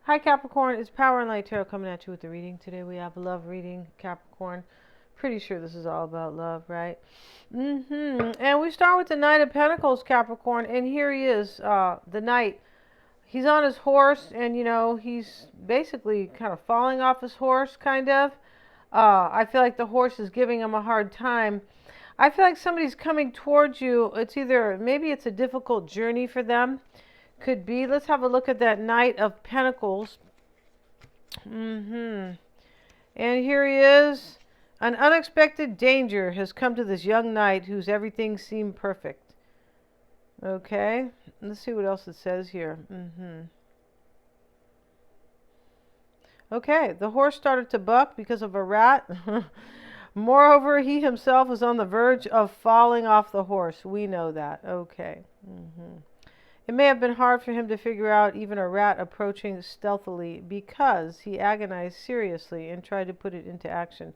Hi Capricorn, it's Power and Light Tarot coming at you with the reading. Today we have a love reading, Capricorn. Pretty sure this is all about love, right? And we start with the Knight of Pentacles, Capricorn, and here he is, the Knight. He's on his horse, and he's basically kind of falling off his horse, kind of. I feel like the horse is giving him a hard time. I feel like somebody's coming towards you. It's either, maybe it's a difficult journey for them. Could be. Let's have a look at that Knight of Pentacles. And here he is. An unexpected danger has come to this young knight whose everything seemed perfect. Okay. Let's see what else it says here. Okay. The horse started to buck because of a rat. Moreover, he himself was on the verge of falling off the horse. We know that. Okay. It may have been hard for him to figure out even a rat approaching stealthily because he agonized seriously and tried to put it into action.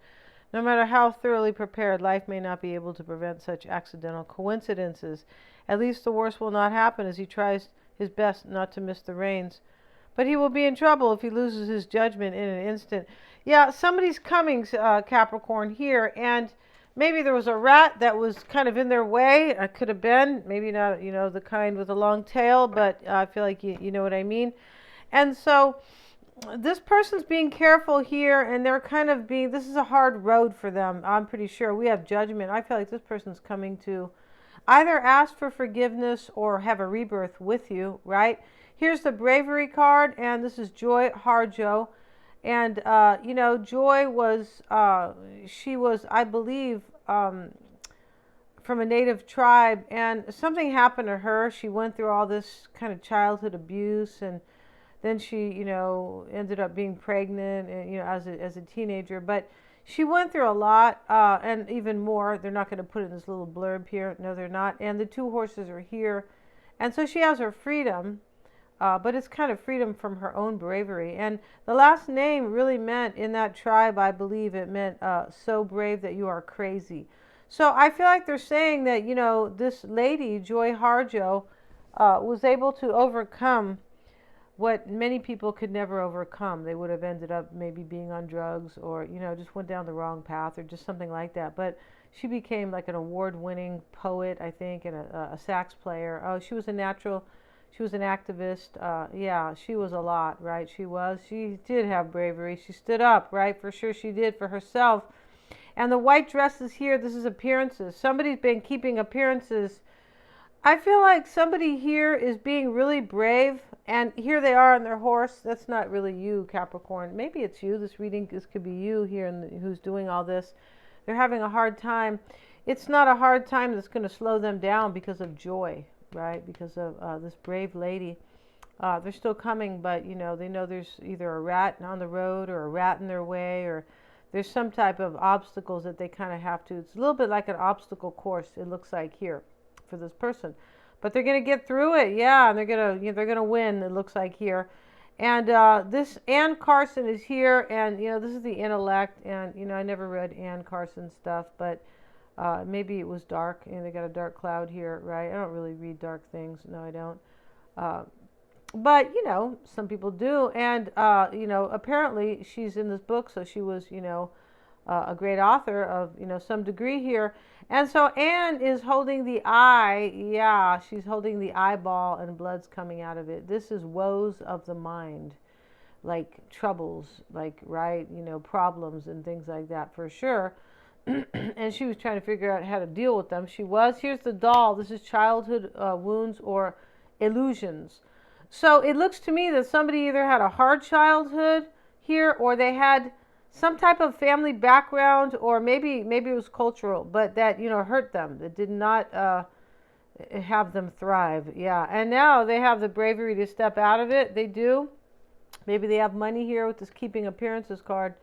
No matter how thoroughly prepared, life may not be able to prevent such accidental coincidences. At least the worst will not happen as he tries his best not to miss the reins. But he will be in trouble if he loses his judgment in an instant. Yeah, somebody's coming, Capricorn, here, and maybe there was a rat that was kind of in their way. It could have been. Maybe not, the kind with a long tail, but I feel like you know what I mean. And so this person's being careful here, and they're kind of being, this is a hard road for them, I'm pretty sure. We have judgment. I feel like this person's coming to either ask for forgiveness or have a rebirth with you, right? Here's the Bravery card, and this is Joy Harjo. And, Joy was, she was, I believe, from a native tribe, and something happened to her. She went through all this kind of childhood abuse, and then she, ended up being pregnant, and, as a teenager. But she went through a lot, and even more. They're not going to put it in this little blurb here. No, they're not. And the two horses are here. And so she has her freedom. But it's kind of freedom from her own bravery. And the last name really meant, in that tribe, I believe it meant so brave that you are crazy. So I feel like they're saying that, this lady, Joy Harjo, was able to overcome what many people could never overcome. They would have ended up maybe being on drugs or, just went down the wrong path or just something like that. But she became like an award-winning poet, I think, and a sax player. Oh, she was a natural... She was an activist. Yeah, she was a lot, right? She was. She did have bravery. She stood up, right? For sure she did for herself. And the white dress is here. This is appearances. Somebody's been keeping appearances. I feel like somebody here is being really brave. And here they are on their horse. That's not really you, Capricorn. Maybe it's you. This could be you here who's doing all this. They're having a hard time. It's not a hard time that's going to slow them down because of joy. Right, because of this brave lady. They're still coming, but they know there's either a rat on the road or a rat in their way, or there's some type of obstacles that they kind of have to. It's a little bit like an obstacle course, it looks like here for this person, but they're going to get through it. Yeah, and they're gonna win, it looks like here. And this Anne Carson is here, and this is the intellect, and I never read Anne Carson stuff, but maybe it was dark, and they got a dark cloud here, right? I don't really read dark things. No, I don't. But, some people do. And, apparently she's in this book, so she was, a great author of, some degree here. And so Anne is holding the eye. Yeah, she's holding the eyeball, and blood's coming out of it. This is woes of the mind, like troubles, like, right, problems and things like that for sure. And she was trying to figure out how to deal with them. Here's the doll. This is childhood wounds or illusions. So it looks to me that somebody either had a hard childhood here, or they had some type of family background, or maybe it was cultural, but that, hurt them. That did not have them thrive. Yeah. And now they have the bravery to step out of it. They do. Maybe they have money here with this keeping appearances card.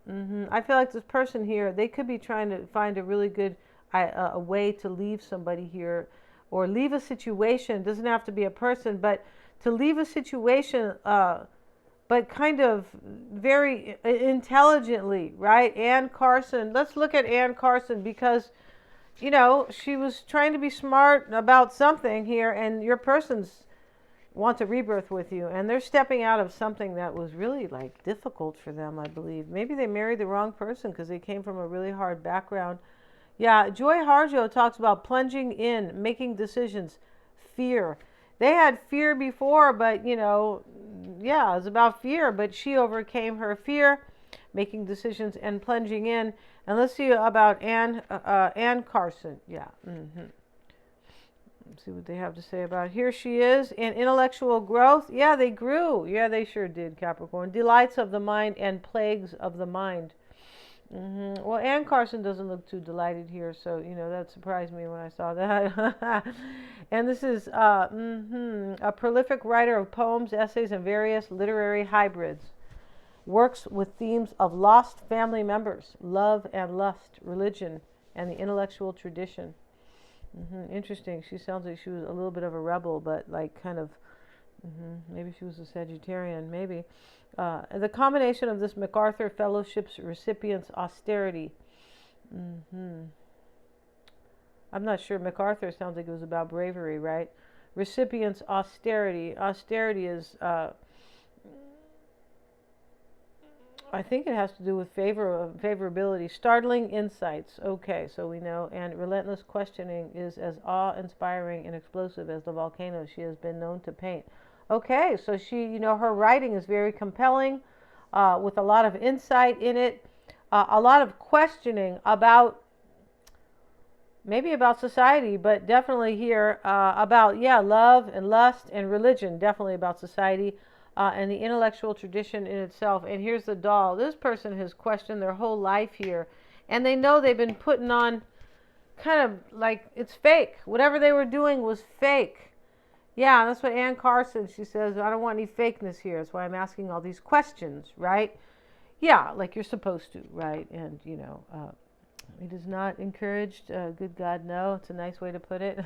I feel like this person here, they could be trying to find a really good a way to leave somebody here, or leave a situation. It doesn't have to be a person, but to leave a situation, but kind of very intelligently, right? Anne Carson. Let's look at Anne Carson, because, she was trying to be smart about something here, and your person's want a rebirth with you. And they're stepping out of something that was really like difficult for them, I believe. Maybe they married the wrong person because they came from a really hard background. Yeah, Joy Harjo talks about plunging in, making decisions, fear. They had fear before, but yeah, it was about fear, but she overcame her fear, making decisions and plunging in. And let's see about Ann Carson. Yeah. Let's see what they have to say about here. She is in intellectual growth. Yeah, they grew. Yeah, they sure did, Capricorn. Delights of the mind and plagues of the mind. Well, Ann Carson doesn't look too delighted here, so that surprised me when I saw that. And this is a prolific writer of poems, essays, and various literary hybrids. Works with themes of lost family members, love and lust, religion, and the intellectual tradition. Interesting. She sounds like she was a little bit of a rebel, but like kind of, maybe she was a Sagittarian, maybe. The combination of this MacArthur Fellowship's recipient's austerity. I'm not sure. MacArthur sounds like it was about bravery, right? Recipient's austerity. Austerity is, I think it has to do with favorability. Startling insights. Okay, so we know. And relentless questioning is as awe-inspiring and explosive as the volcano she has been known to paint. Okay, so she, her writing is very compelling, with a lot of insight in it, a lot of questioning about, maybe about society, but definitely here about, love and lust and religion, definitely about society and the intellectual tradition in itself. And here's the doll. This person has questioned their whole life here, and they know they've been putting on kind of like it's fake. Whatever they were doing was fake. Yeah, that's what Ann Carson, she says, I don't want any fakeness here. That's why I'm asking all these questions, right? Yeah, like you're supposed to, right? And, it is not encouraged. Good God, no. It's a nice way to put it.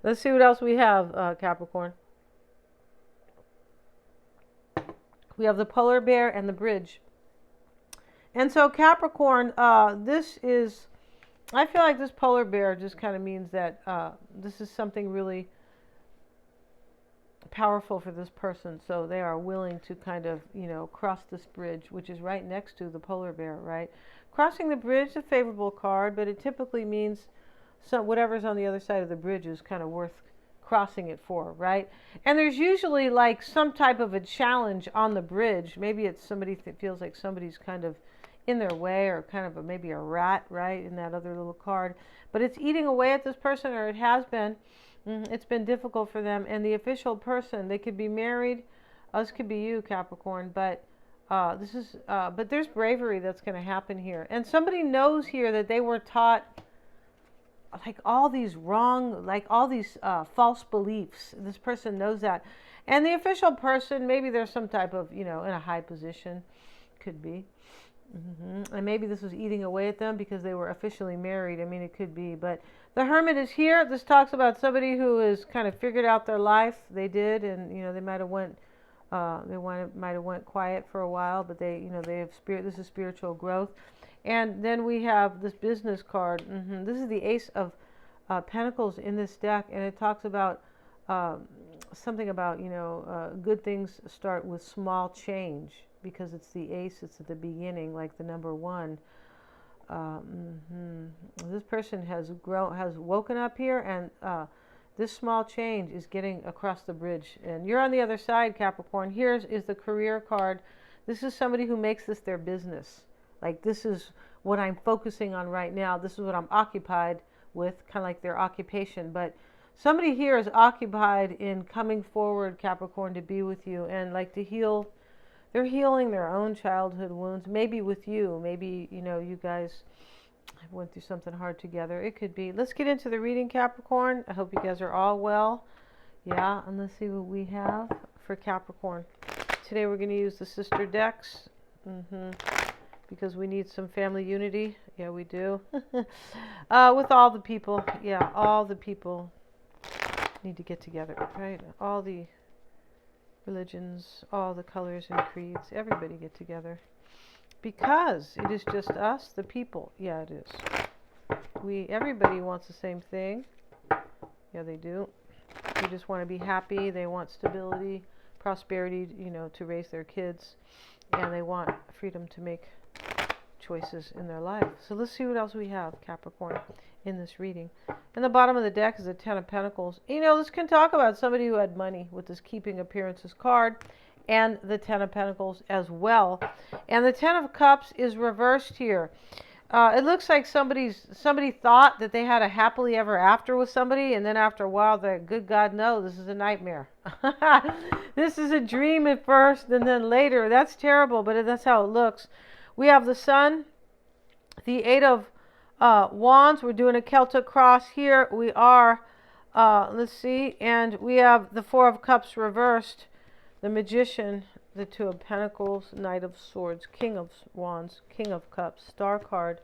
Let's see what else we have, Capricorn. We have the polar bear and the bridge. And so Capricorn, this is, I feel like this polar bear just kind of means that this is something really powerful for this person, so they are willing to kind of cross this bridge, which is right next to the polar bear, right? Crossing the bridge is a favorable card, but it typically means whatever's on the other side of the bridge is kind of worth crossing it for, right? And there's usually like some type of a challenge on the bridge. Maybe it's somebody that feels like somebody's kind of in their way, or kind of maybe a rat, right, in that other little card, but it's eating away at this person, or it has been. It's been difficult for them. And the official person, they could be married. This could be you, Capricorn. But but there's bravery that's going to happen here. And somebody knows here that they were taught like all these wrong, like all these false beliefs. This person knows that. And the official person, maybe there's some type of, in a high position. Could be. And maybe this was eating away at them because they were officially married. I mean, it could be. But the Hermit is here. This talks about somebody who has kind of figured out their life. They did, and they might have went quiet for a while, but they have spirit. This is spiritual growth. And then we have this business card. This is the Ace of Pentacles in this deck, and it talks about something about good things start with small change. Because it's the ace, it's at the beginning, like the number 1. This person has woken up here, and this small change is getting across the bridge. And you're on the other side, Capricorn. Here is the career card. This is somebody who makes this their business. Like, this is what I'm focusing on right now. This is what I'm occupied with, kind of like their occupation. But somebody here is occupied in coming forward, Capricorn, to be with you and like to heal. They're healing their own childhood wounds, maybe with you. Maybe, you guys went through something hard together. It could be. Let's get into the reading, Capricorn. I hope you guys are all well. Yeah, and let's see what we have for Capricorn. Today we're going to use the sister decks because we need some family unity. Yeah, we do. With all the people. Yeah, all the people need to get together, right? All the religions, all the colors and creeds, everybody get together, because it is just us, the people. Yeah, it is. Everybody wants the same thing. Yeah, they do. They just want to be happy. They want stability, prosperity, to raise their kids. And they want freedom to make choices in their life. So let's see what else we have, Capricorn, in this reading. In the bottom of the deck is the Ten of Pentacles. This can talk about somebody who had money with this Keeping Appearances card, and the Ten of Pentacles as well. And the Ten of Cups is reversed here. It looks like somebody thought that they had a happily ever after with somebody, and then after a while, they're, good God, no, this is a nightmare. This is a dream at first, and then later. That's terrible, but that's how it looks. We have the Sun, the Eight of Wands. We're doing a Celtic cross here. We are, let's see, and we have the Four of Cups reversed, the Magician, the Two of Pentacles, Knight of Swords, King of Wands, King of Cups, Star card,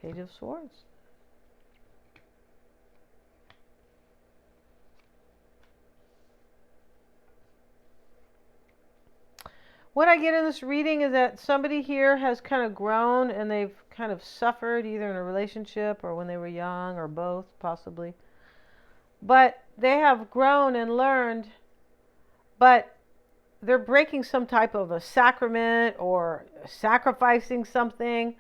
Page of Swords. What I get in this reading is that somebody here has kind of grown, and they've kind of suffered either in a relationship or when they were young, or both possibly. But they have grown and learned, but they're breaking some type of a sacrament or sacrificing something,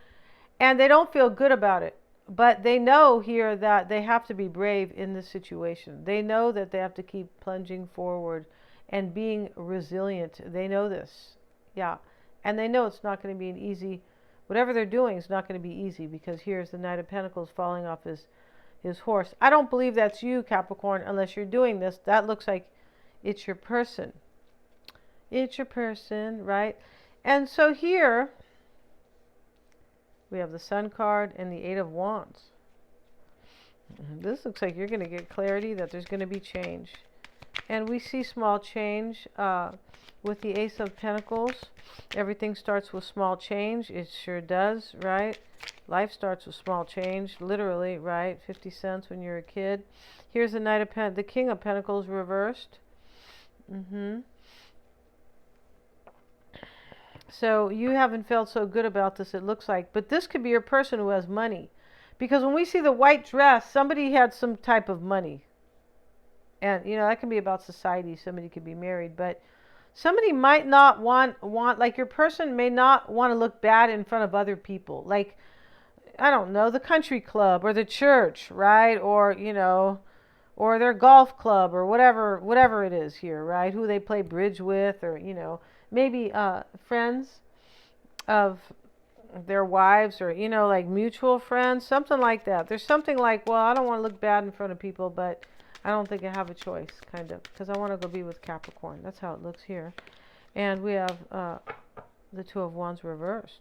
and they don't feel good about it. But they know here that they have to be brave in this situation. They know that they have to keep plunging forward and being resilient. They know this. Yeah. And they know it's not going to be an easy, whatever they're doing is not going to be easy, because here's the Knight of Pentacles falling off his horse. I don't believe that's you, Capricorn, unless you're doing this. That looks like it's your person. It's your person, right? And so here we have the Sun card and the Eight of Wands. This looks like you're going to get clarity that there's going to be change. And we see small change with the Ace of Pentacles. Everything starts with small change. It sure does, right? Life starts with small change, literally, right? 50 cents when you're a kid. Here's the the King of Pentacles reversed. So you haven't felt so good about this, it looks like. But this could be your person who has money. Because when we see the white dress, somebody had some type of money. And, that can be about society. Somebody could be married. But somebody might not want, like your person may not want to look bad in front of other people. Like, I don't know, the country club or the church, right? Or, or their golf club or whatever it is here, right? Who they play bridge with, or, maybe friends of their wives, or, like mutual friends, something like that. There's something like, well, I don't want to look bad in front of people, but I don't think I have a choice, kind of, because I want to go be with Capricorn. That's how it looks here. And we have the Two of Wands reversed.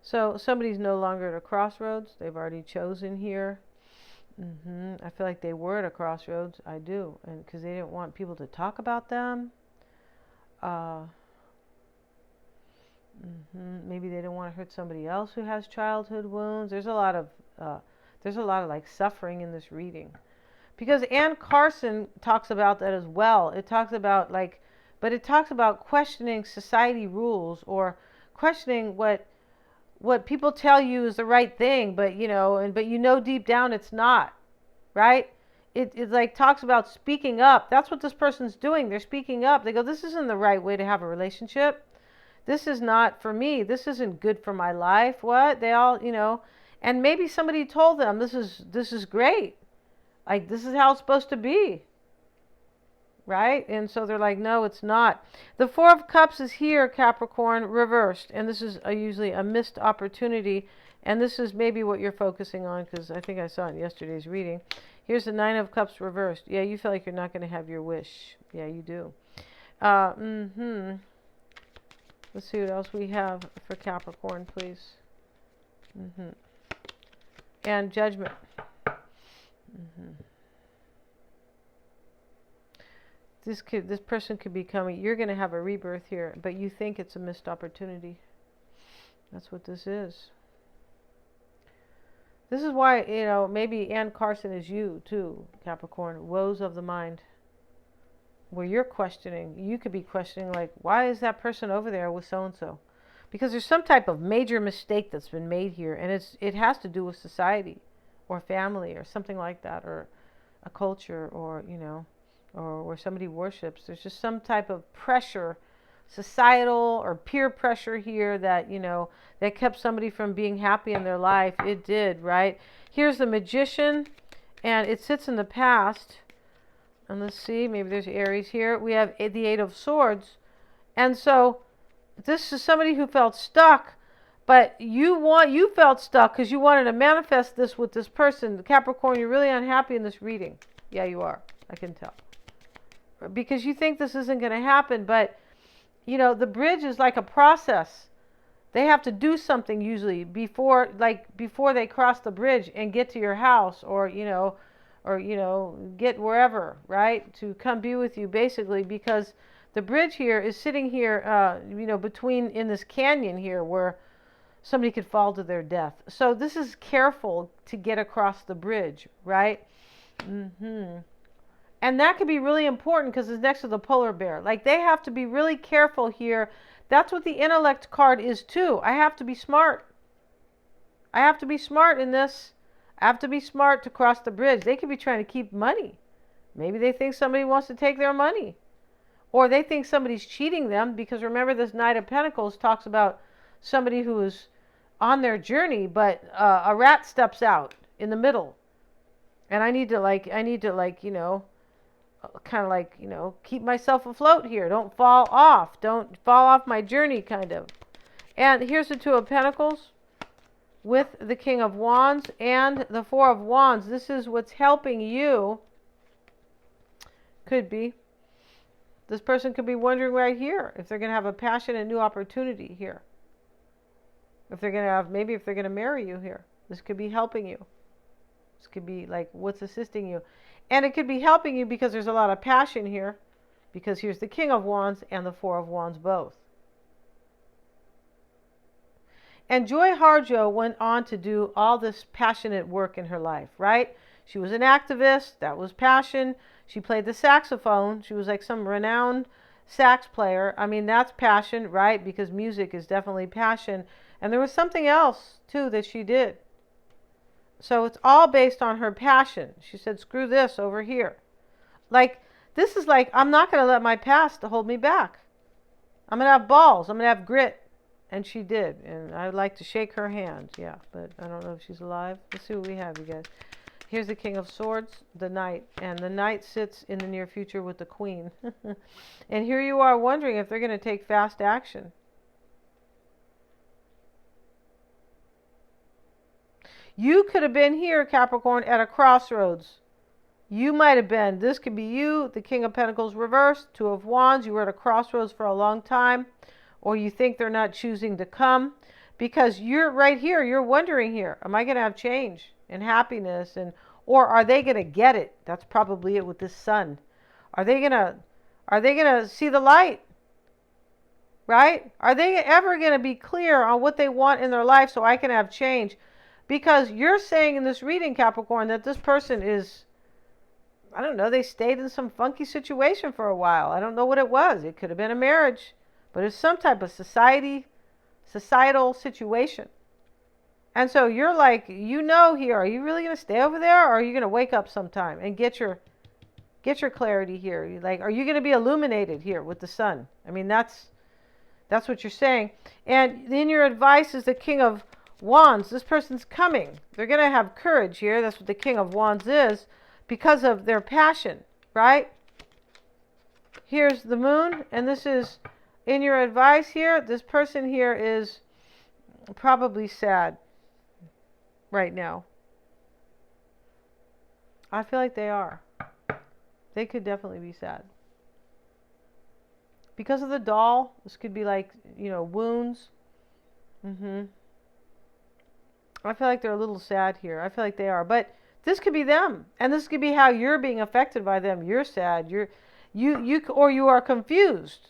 So somebody's no longer at a crossroads. They've already chosen here. I feel like they were at a crossroads. I do. And because they didn't want people to talk about them. Maybe they didn't want to hurt somebody else who has childhood wounds. There's a lot of like suffering in this reading, because Ann Carson talks about that as well. It talks about but it talks about questioning society rules, or questioning what people tell you is the right thing, but deep down it's not, right? It like talks about speaking up. That's what this person's doing. They're speaking up. They go, this isn't the right way to have a relationship. This is not for me. This isn't good for my life. What? They all, and maybe somebody told them, this is great. Like, this is how it's supposed to be. Right? And so they're like, no, it's not. The Four of Cups is here, Capricorn, reversed. And this is usually a missed opportunity. And this is maybe what you're focusing on, because I think I saw it in yesterday's reading. Here's the Nine of Cups reversed. Yeah, you feel like you're not going to have your wish. Yeah, you do. Let's see what else we have for Capricorn, please. And Judgment. This person could be coming. You're going to have a rebirth here, but you think it's a missed opportunity. That's what this is. This is why, maybe Ann Carson is you too, Capricorn. Woes of the mind. Where you're questioning, you could be questioning, like, why is that person over there with so-and-so? Because there's some type of major mistake that's been made here, and it has to do with society. or family or something like that, or a culture, or or where somebody worships. There's just some type of pressure, societal or peer pressure here, that that kept somebody from being happy in their life. It did, right? Here's the Magician, and it sits in the past. And let's see, maybe there's Aries here. We have the Eight of Swords. And so this is somebody who felt stuck, but you felt stuck because you wanted to manifest this with this person. Capricorn, you're really unhappy in this reading. Yeah, you are. I can tell. Because you think this isn't going to happen, but the bridge is like a process. They have to do something usually before they cross the bridge and get to your house, or get wherever, right? To come be with you, basically, because the bridge here is sitting here, between, in this canyon here, where somebody could fall to their death. So this is careful to get across the bridge, right? And that could be really important because it's next to the polar bear. Like, they have to be really careful here. That's what the intellect card is too. I have to be smart. I have to be smart in this. I have to be smart to cross the bridge. They could be trying to keep money. Maybe they think somebody wants to take their money. Or they think somebody's cheating them, because remember, this Knight of Pentacles talks about somebody who is on their journey, but a rat steps out in the middle. And I need to kind of keep myself afloat here. Don't fall off. Don't fall off my journey, kind of. And here's the Two of Pentacles with the King of Wands and the Four of Wands. This is what's helping you. Could be. This person could be wondering right here if they're going to have a passion and new opportunity here. If they're going to have, maybe if they're going to marry you here. This could be helping you. This could be like what's assisting you. And it could be helping you because there's a lot of passion here. Because here's the King of Wands and the Four of Wands both. And Joy Harjo went on to do all this passionate work in her life, right? She was an activist. That was passion. She played the saxophone. She was like some renowned sax player. I mean, that's passion, right? Because music is definitely passion. And there was something else, too, that she did. So it's all based on her passion. She said, screw this over here. Like, this is like, I'm not going to let my past hold me back. I'm going to have balls. I'm going to have grit. And she did. And I'd like to shake her hand. Yeah, but I don't know if she's alive. Let's see what we have, you guys. Here's the King of Swords, the Knight. And the Knight sits in the near future with the Queen. And here you are wondering if they're going to take fast action. You could have been here, Capricorn, at a crossroads. You might have been. This could be you, the King of Pentacles reversed, Two of Wands. You were at a crossroads for a long time. Or you think they're not choosing to come. Because you're right here. You're wondering here, am I going to have change and happiness? Or are they going to get it? That's probably it with this Sun. Are they going to see the light? Right? Are they ever going to be clear on what they want in their life so I can have change? Because you're saying in this reading, Capricorn, that this person is, I don't know, they stayed in some funky situation for a while. I don't know what it was. It could have been a marriage, but it's some type of societal situation. And so you're like, here, are you really going to stay over there, or are you going to wake up sometime and get your clarity here? You're like, are you going to be illuminated here with the Sun? I mean, that's what you're saying. And then your advice is the King of Wands. This person's coming. They're going to have courage here. That's what the King of Wands is, because of their passion, right? Here's the Moon, and this is in your advice here. This person here is probably sad right now. I feel like they are. They could definitely be sad. Because of the doll, this could be like, wounds. I feel like they're a little sad here. I feel like they are. But this could be them. And this could be how you're being affected by them. You're sad. Or you are confused.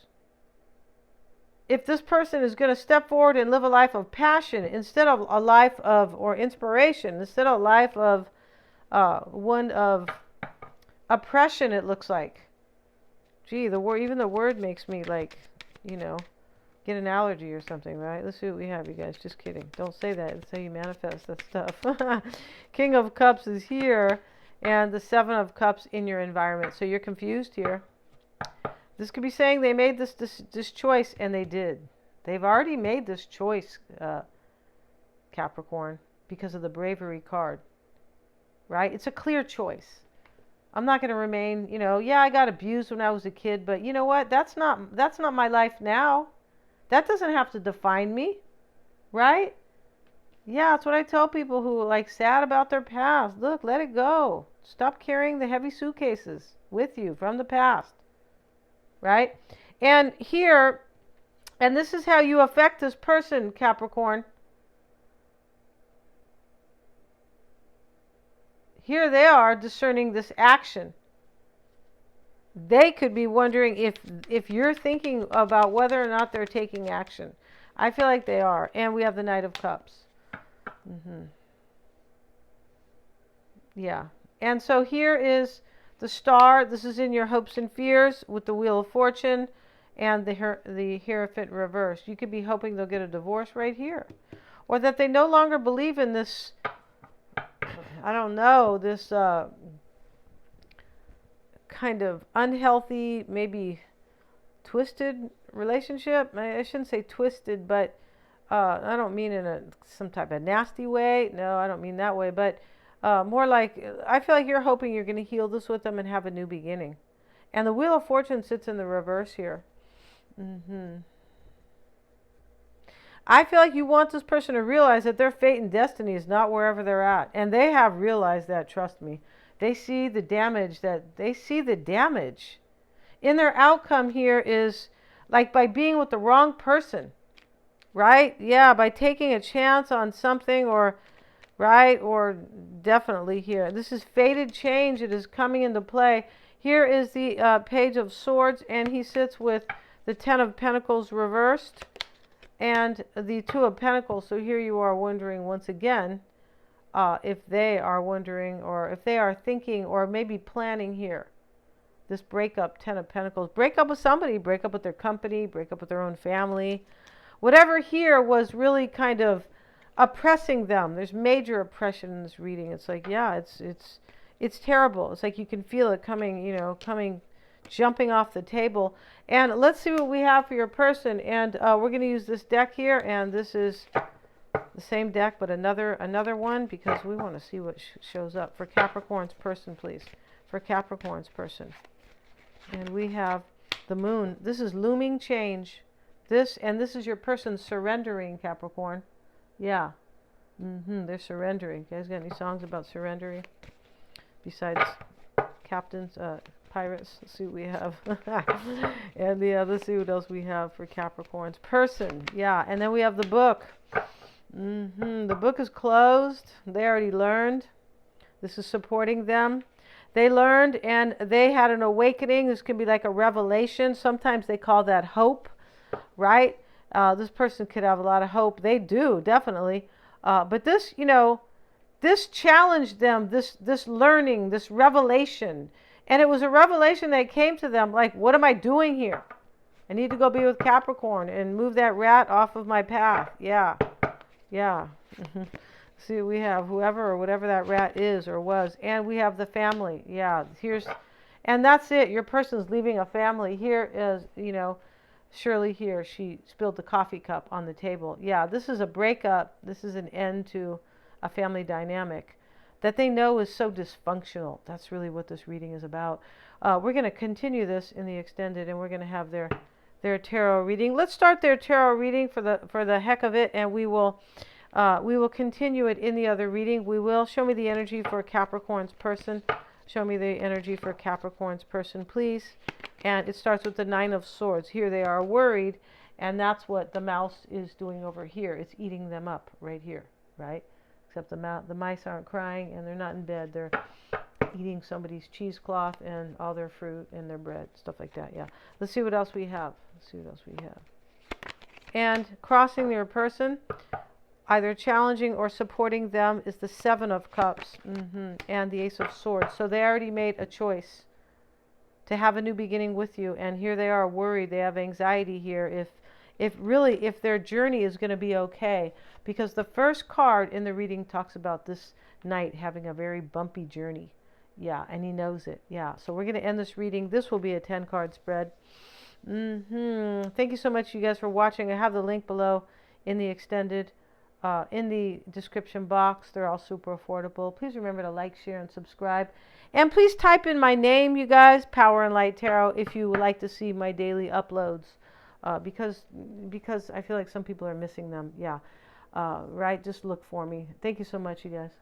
If this person is going to step forward and live a life of passion instead of a life of, or inspiration, instead of a life of one of oppression, it looks like. Gee, even the word makes me like, get an allergy or something, right? Let's see what we have, you guys. Just kidding. Don't say that. That's how you manifest that stuff. King of Cups is here, and the Seven of Cups in your environment. So you're confused here. This could be saying they made this choice, and they did. They've already made this choice, Capricorn, because of the Bravery card, right? It's a clear choice. I'm not going to remain, yeah, I got abused when I was a kid, but you know what? That's not my life now. That doesn't have to define me, right? Yeah, that's what I tell people who are like sad about their past. Look, let it go. Stop carrying the heavy suitcases with you from the past, right? And here, and this is how you affect this person, Capricorn. Here they are discerning this action. They could be wondering if you're thinking about whether or not they're taking action. I feel like they are. And we have the Knight of Cups. Yeah. And so here is the Star. This is in your hopes and fears with the Wheel of Fortune and the Hierophant reverse. You could be hoping they'll get a divorce right here. Or that they no longer believe in this, I don't know, this kind of unhealthy, maybe twisted relationship. I shouldn't say twisted, but I don't mean in some type of nasty way. No, I don't mean that way. But more like, I feel like you're hoping you're going to heal this with them and have a new beginning. And the Wheel of Fortune sits in the reverse here. I feel like you want this person to realize that their fate and destiny is not wherever they're at. And they have realized that, trust me. They see the damage in their outcome here is like by being with the wrong person, right? Yeah, by taking a chance on something or, right? Or definitely here. This is fated change. It is coming into play. Here is the Page of Swords, and he sits with the Ten of Pentacles reversed and the Two of Pentacles. So here you are wondering once again, if they are wondering or if they are thinking or maybe planning here. This breakup, Ten of Pentacles. Break up with somebody. Break up with their company. Break up with their own family. Whatever here was really kind of oppressing them. There's major oppression in this reading. It's like, yeah, it's terrible. It's like you can feel it coming, jumping off the table. And let's see what we have for your person. And we're going to use this deck here. And this is the same deck, but another one, because we want to see what shows up for Capricorn's person, please. For Capricorn's person. And we have the Moon. This is looming change. This is your person surrendering, Capricorn. Yeah. They're surrendering. You guys got any songs about surrendering? Besides captains, pirates. Let's see what we have. And let's see what else we have for Capricorn's person. Yeah. And then we have the book. The book is closed. They already learned. This is supporting them. They learned and they had an awakening. This can be like a revelation. Sometimes they call that hope, right? This person could have a lot of hope. They do, definitely. But this, this challenged them, this learning, this revelation. And it was a revelation that came to them like, what am I doing here? I need to go be with Capricorn and move that rat off of my path. Yeah. Yeah. See, we have whoever or whatever that rat is or was. And we have the family. Yeah. And that's it. Your person's leaving a family. Here is, Shirley here, she spilled the coffee cup on the table. Yeah, this is a breakup. This is an end to a family dynamic that they know is so dysfunctional. That's really what this reading is about. We're going to continue this in the extended, and we're going to have their tarot reading. Let's start their tarot reading for the heck of it, and we will continue it in the other reading. We will show me the energy for Capricorn's person. Show me the energy for Capricorn's person, please. And it starts with the Nine of Swords. Here they are worried, and that's what the mouse is doing over here. It's eating them up right here, right? Except the mice aren't crying, and they're not in bed. They're eating somebody's cheesecloth and all their fruit and their bread, stuff like that, yeah. Let's see what else we have. And crossing their person, either challenging or supporting them, is the Seven of Cups and the Ace of Swords. So they already made a choice to have a new beginning with you, and here they are worried. They have anxiety here. if their journey is going to be okay, because the first card in the reading talks about this knight having a very bumpy journey. Yeah, and he knows it. Yeah, so we're going to end this reading. This will be a 10 card spread. Thank you so much, you guys, for watching. I have the link below in the extended, in the description box. They're all super affordable. Please remember to like, share, and subscribe. And please type in my name, you guys, Power and Light Tarot, if you would like to see my daily uploads. Because I feel like some people are missing them. Yeah, right. Just look for me. Thank you so much, you guys.